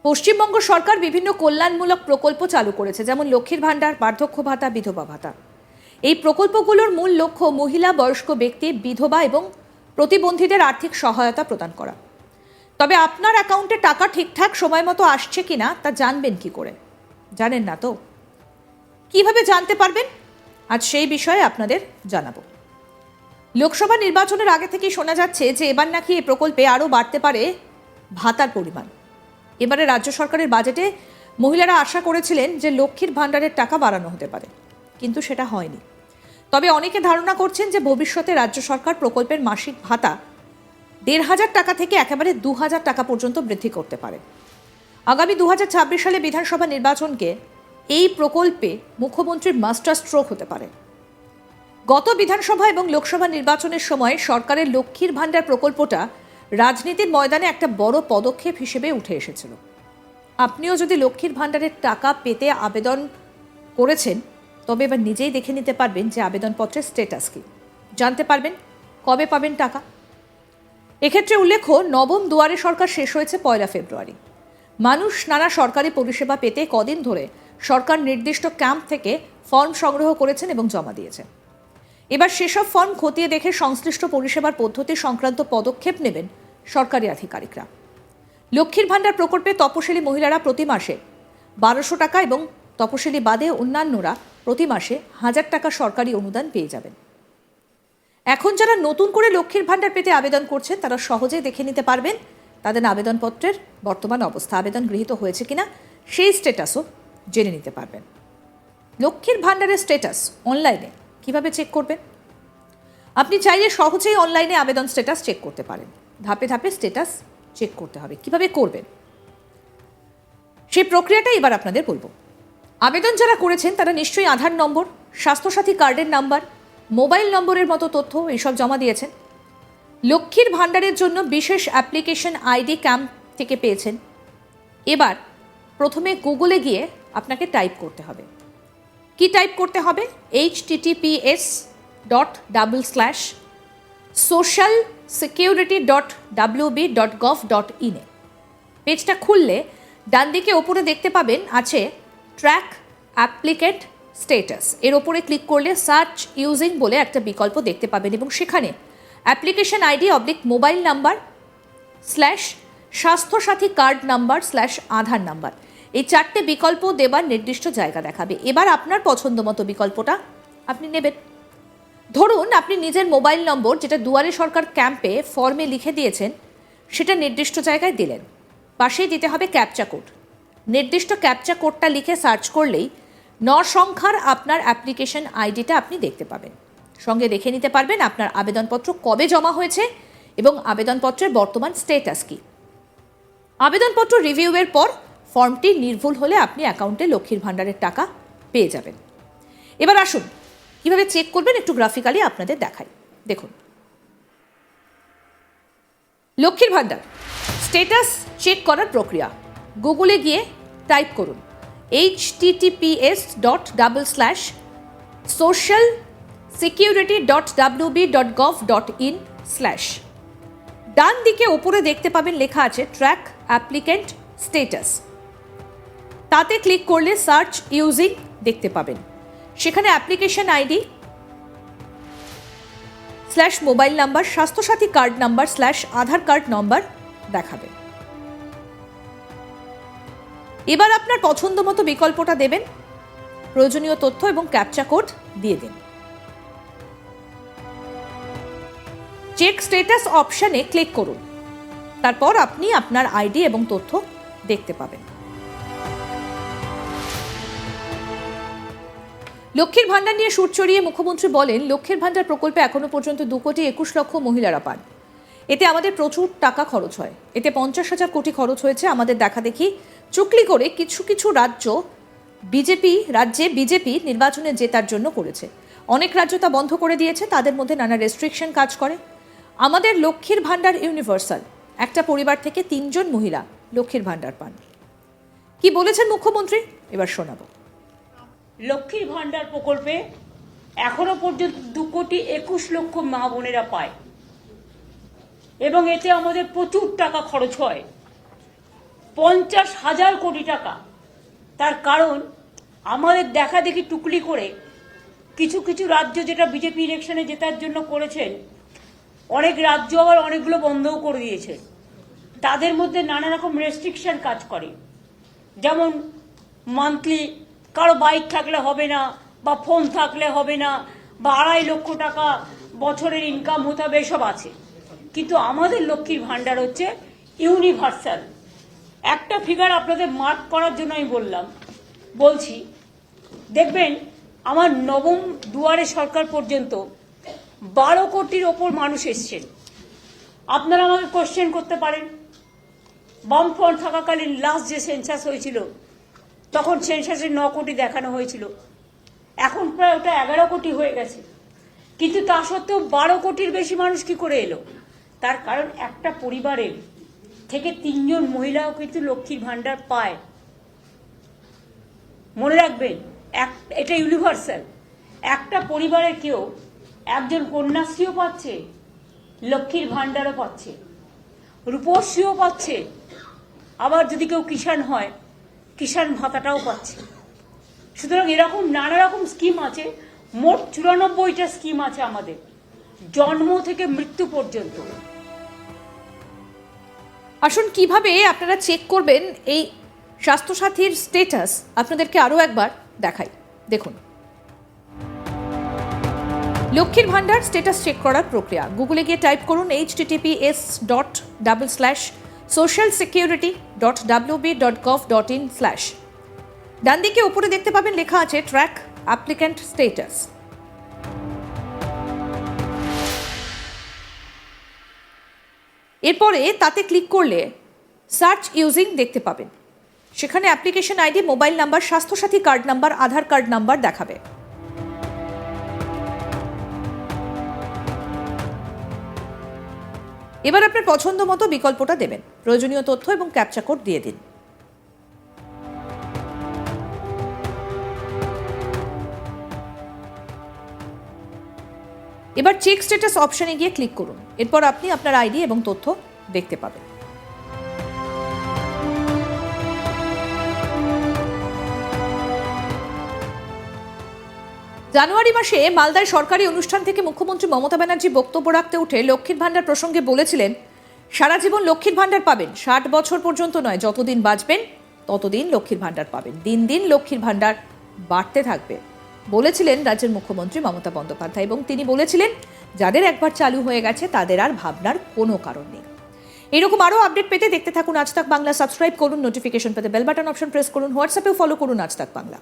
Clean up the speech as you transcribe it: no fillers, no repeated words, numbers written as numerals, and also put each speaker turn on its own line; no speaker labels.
পশ্চিমবঙ্গ সরকার বিভিন্ন কল্যাণমূলক প্রকল্প চালু করেছে, যেমন লক্ষ্মীর ভাণ্ডার, বার্ধক্য ভাতা, বিধবা ভাতা। এই প্রকল্পগুলোর মূল লক্ষ্য মহিলা, বয়স্ক ব্যক্তি, বিধবা এবং প্রতিবন্ধীদের আর্থিক সহায়তা প্রদান করা। তবে আপনার অ্যাকাউন্টে টাকা ঠিকঠাক সময় মতো আসছে কিনা তা জানবেন কি করে? জানেন না তো? কিভাবে জানতে পারবেন? আজ সেই বিষয়ে আপনাদের জানাবো। লোকসভা নির্বাচনের আগে থেকেই শোনা যাচ্ছে যে এবার নাকি এই প্রকল্পে আরও বাড়তে পারে ভাতার পরিমাণ। এবারে রাজ্য সরকারের বাজেটে মহিলারা আশা করেছিলেন যে লক্ষ্মীর ভাণ্ডারের টাকা বাড়ানো হতে পারে, কিন্তু সেটা হয়নি। তবে অনেকে ধারণা করছেন যে ভবিষ্যতে রাজ্য সরকার প্রকল্পের মাসিক ভাতা ১,৫০০ টাকা থেকে একেবারে ২,০০০ টাকা পর্যন্ত বৃদ্ধি করতে পারে। আগামী ২০২৬ সালে বিধানসভা নির্বাচনকে এই প্রকল্পে মুখ্যমন্ত্রীর মাস্টার স্ট্রোক হতে পারে। গত বিধানসভা এবং লোকসভা নির্বাচনের সময় সরকারের লক্ষ্মীর ভাণ্ডার প্রকল্পটা রাজনীতির ময়দানে একটা বড় পদক্ষেপ হিসেবে উঠে এসেছিল। আপনিও যদি লক্ষ্মীর ভাণ্ডারের টাকা পেতে আবেদন করেছেন, তবে এবার নিজেই দেখে নিতে পারবেন যে আবেদনপত্রের স্ট্যাটাস কি, জানতে পারবেন কবে পাবেন টাকা। এক্ষেত্রে উল্লেখ্য, নবম দুয়ারে সরকার শেষ হয়েছে ১ ফেব্রুয়ারি। মানুষ নানা সরকারি পরিষেবা পেতে কদিন ধরে সরকার নির্দিষ্ট ক্যাম্প থেকে ফর্ম সংগ্রহ করেছেন এবং জমা দিয়েছেন। এবার সেসব ফর্ম খতিয়ে দেখে সংশ্লিষ্ট পরিষেবার পদ্ধতি সংক্রান্ত পদক্ষেপ নেবেন সরকারি আধিকারিকরা। লক্ষ্মীর ভাণ্ডার প্রকল্পে তপশিলি মহিলারা প্রতি মাসে ১২০০ টাকা এবং তপশিলি বাদে অন্যান্যরা প্রতি মাসে ১,০০০ টাকা সরকারি অনুদান পেয়ে যাবেন। এখন যারা নতুন করে লক্ষ্মীর ভাণ্ডার পেতে আবেদন করছেন, তারা সহজেই দেখে নিতে পারবেন তাদের আবেদনপত্রের বর্তমান অবস্থা, আবেদন গৃহীত হয়েছে কিনা সেই স্ট্যাটাসও জেনে নিতে পারবেন। লক্ষ্মীর ভাণ্ডারের স্ট্যাটাস অনলাইনে কিভাবে চেক করবেন? আপনি চাইলে সহজেই অনলাইনে আবেদন স্ট্যাটাস চেক করতে পারেন। ধাপে ধাপে স্ট্যাটাস চেক করতে হবে। কিভাবে করবেন সেই প্রক্রিয়াটা এবার আপনাদের বলবো। আবেদন যারা করেছেন তারা নিশ্চয়ই আধার নম্বর, স্বাস্থ্যসাথী কার্ডের নাম্বার, মোবাইল নম্বরের মতো তথ্য এইসব জমা দিয়েছেন। লক্ষ্মীর ভাণ্ডারের জন্য বিশেষ অ্যাপ্লিকেশন আইডি ক্যাম্প থেকে পেয়েছেন। এবার প্রথমে গুগলে গিয়ে আপনাকে টাইপ করতে হবে। কি টাইপ করতে হবে? https://socialsecurity.wb.gov.in এ পেজটা খুললে ডান দিকে ওপরে দেখতে পাবেন আছে ট্র্যাক অ্যাপ্লিকেন্ট স্ট্যাটাস। এর ওপরে ক্লিক করলে সার্চ ইউজিং বলে একটা বিকল্প দেখতে পাবেন এবং সেখানে application ID /mobile number /Swasthyasathi card number /Aadhaar number, এই 4টে বিকল্প দেবার নির্দিষ্ট জায়গা দেখাবে। এবার আপনার পছন্দ মতো বিকল্পটা আপনি নেবেন। ধরুন আপনি নিজের মোবাইল নম্বর, যেটা দুয়ারে সরকার ক্যাম্পে ফর্মে লিখে দিয়েছেন, সেটা নির্দিষ্ট জায়গায় দিলেন। পাশেই দিতে হবে ক্যাপচা কোড। নির্দিষ্ট ক্যাপচা কোডটা লিখে সার্চ করলেই 9 সংখ্যার আপনার অ্যাপ্লিকেশন আইডিটা আপনি দেখতে পাবেন। সঙ্গে দেখে নিতে পারবেন আপনার আবেদনপত্র কবে জমা হয়েছে এবং আবেদনপত্রের বর্তমান স্ট্যাটাস কি। আবেদনপত্র রিভিউয়ের পর ফর্মটি নির্ভুল হলে আপনি অ্যাকাউন্টে লক্ষ্মীর ভাণ্ডারের টাকা পেয়ে যাবেন। এবার আসুন কিভাবে চেক করবেন একটু গ্রাফিক্যালি আপনাদের দেখাই। দেখুন, লক্ষ্মীর ভাণ্ডার স্ট্যাটাস চেক করার প্রক্রিয়া। গুগলে গিয়ে টাইপ করুন https://socialsecurity.wb.gov.in/। ডান দিকে ওপরে দেখতে পাবেন লেখা আছে ট্র্যাক অ্যাপ্লিকেন্ট স্ট্যাটাস। তাতে ক্লিক করলে সার্চ ইউজিং দেখতে পাবেন। সেখানে application ID /mobile number, Swasthyasathi card number /Aadhaar card নম্বর দেখাবে। এবার আপনার পছন্দ মতো বিকল্পটা দেবেন, প্রয়োজনীয় তথ্য এবং ক্যাপচা কোড দিয়ে দিন। চেক স্ট্যাটাস অপশনে ক্লিক করুন। তারপর আপনি আপনার আইডি এবং তথ্য দেখতে পাবেন। লক্ষ্মীর ভাণ্ডার নিয়ে সুর চড়িয়ে মুখ্যমন্ত্রী বলেন, লক্ষ্মীর ভাণ্ডার প্রকল্পে এখনো পর্যন্ত 2,21,00,000 মহিলারা পান। এতে আমাদের প্রচুর টাকা খরচ হয়। এতে 50,000 কোটি খরচ হয়েছে। আমাদের দেখা দেখি চুক্লি করে কিছু কিছু রাজ্যে বিজেপি নির্বাচনে জেতার জন্য করেছে। অনেক রাজ্য তা বন্ধ করে দিয়েছে। তাদের মধ্যে নানা রেস্ট্রিকশন কাজ করে। আমাদের লক্ষ্মীর ভাণ্ডার ইউনিভার্সাল। একটা পরিবার থেকে 3 জন মহিলা লক্ষ্মীর ভাণ্ডার পান। কি বলেছেন মুখ্যমন্ত্রী এবার শোনাবো।
লক্ষ্মীর ভাণ্ডার প্রকল্পে এখনো পর্যন্ত 2,21,00,000 মা বোনেরা পায় এবং এতে আমাদের প্রচুর টাকা খরচ হয়। 50,000 কোটি টাকা। তার কারণ আমাদের দেখা দেখি টুকলি করে কিছু কিছু রাজ্য যেটা বিজেপি ইলেকশনে জেতার জন্য করেছেন, অনেক রাজ্য আবার অনেকগুলো বন্ধও করে দিয়েছে। তাদের মধ্যে নানা রকম রেস্ট্রিকশন কাজ করে, যেমন মান্থলি কারো বাইক থাকলে হবে না, বা ফোন থাকলে হবে না, বা 2.5 লক্ষ টাকা বছরের ইনকাম হতে হবে, এসব আছে। কিন্তু আমাদের লক্ষ্মীর ভান্ডার হচ্ছে ইউনিভার্সাল। একটা ফিগার আপনাদের মার্ক করার জন্য আমি বলছি, দেখবেন আমার নবম দুয়ারে সরকার পর্যন্ত 12 কোটির ওপর মানুষ এসছেন। আপনারা আমাকে কোশ্চেন করতে পারেন, বামফ্রন্ট থাকাকালীন লাস্ট যে সেন্সাস হয়েছিল তখন সেন্সাসে 9 কোটি দেখানো হয়েছিল, এখন প্রায় ওটা 11 কোটি হয়ে গেছে। কিন্তু তা সত্ত্বেও 12 কোটির বেশি মানুষ কি করে এলো? তার কারণ একটা পরিবারের থেকে 3 জন মহিলাও কিন্তু লক্ষ্মীর ভান্ডার পায়। মনে রাখবেন, এটা ইউনিভার্সাল। একটা পরিবারের কেউ একজন কন্যাশ্রীও পাচ্ছে, লক্ষ্মীর ভান্ডারও পাচ্ছে, রূপশ্রীও পাচ্ছে, আবার যদি কেউ কিষাণ হয় কিষাণ ভাতাটাও পাচ্ছে। সুতরাং এরকম নানা রকম স্কিম আছে। মোট 94টা স্কিম আছে আমাদের, জন্ম থেকে মৃত্যু পর্যন্ত।
আসুন কিভাবে আপনারা চেক করবেন এই স্বাস্থ্যসাথীর স্ট্যাটাস আপনাদেরকে আরও একবার দেখাই। দেখুন, লক্ষ্মীর ভান্ডার স্ট্যাটাস চেক করার প্রক্রিয়া। গুগলে গিয়ে টাইপ করুন https://socialsecurity.wb.gov.in/। ডান দিকে উপরে দেখতে পাবেন লেখা আছে ট্র্যাক অ্যাপ্লিক্যান্ট স্ট্যাটাস। এরপরে তাতে ক্লিক করলে সার্চ ইউজিং দেখতে পাবেন। সেখানে application ID, mobile number, Swasthyasathi card number, Aadhaar card number দেখাবে। এবার আপনার পছন্দ মতো বিকল্পটা দেবেন, প্রয়োজনীয় তথ্য এবং ক্যাপচা কোড দিয়ে দিন। এবার চেক স্ট্যাটাস অপশনে গিয়ে ক্লিক করুন। এরপর আপনি আপনার আইডি এবং তথ্য দেখতে পাবেন। জানুয়ারি মাসে মালদায় সরকারি অনুষ্ঠান থেকে মুখ্যমন্ত্রী মমতা ব্যানার্জি বক্তব্য রাখতে উঠে লক্ষ্মীর ভান্ডার প্রসঙ্গে বলেছিলেন, সারা জীবন লক্ষ্মীর ভান্ডার পাবেন, 60 বছর পর্যন্ত নয়, যতদিন বাঁচবেন ততদিন লক্ষ্মীর ভান্ডার পাবেন, দিন দিন লক্ষ্মীর ভান্ডার বাড়তে থাকবে বলেছিলেন রাজ্যের মুখ্যমন্ত্রী মমতা বন্দ্যোপাধ্যায়। এবং তিনি বলেছিলেন, যাদের একবার চালু হয়ে গেছে তাদের আর ভাবনার কোনো কারণ নেই। এরকম আরও আপডেট পেতে দেখতে থাকুন আজ তাক বাংলা। সাবস্ক্রাইব করুন, নোটিফিকেশন পেতে বেল বাটন অপশন প্রেস করুন, হোয়াটসঅ্যাপেও ফলো করুন আজ তাক বাংলা।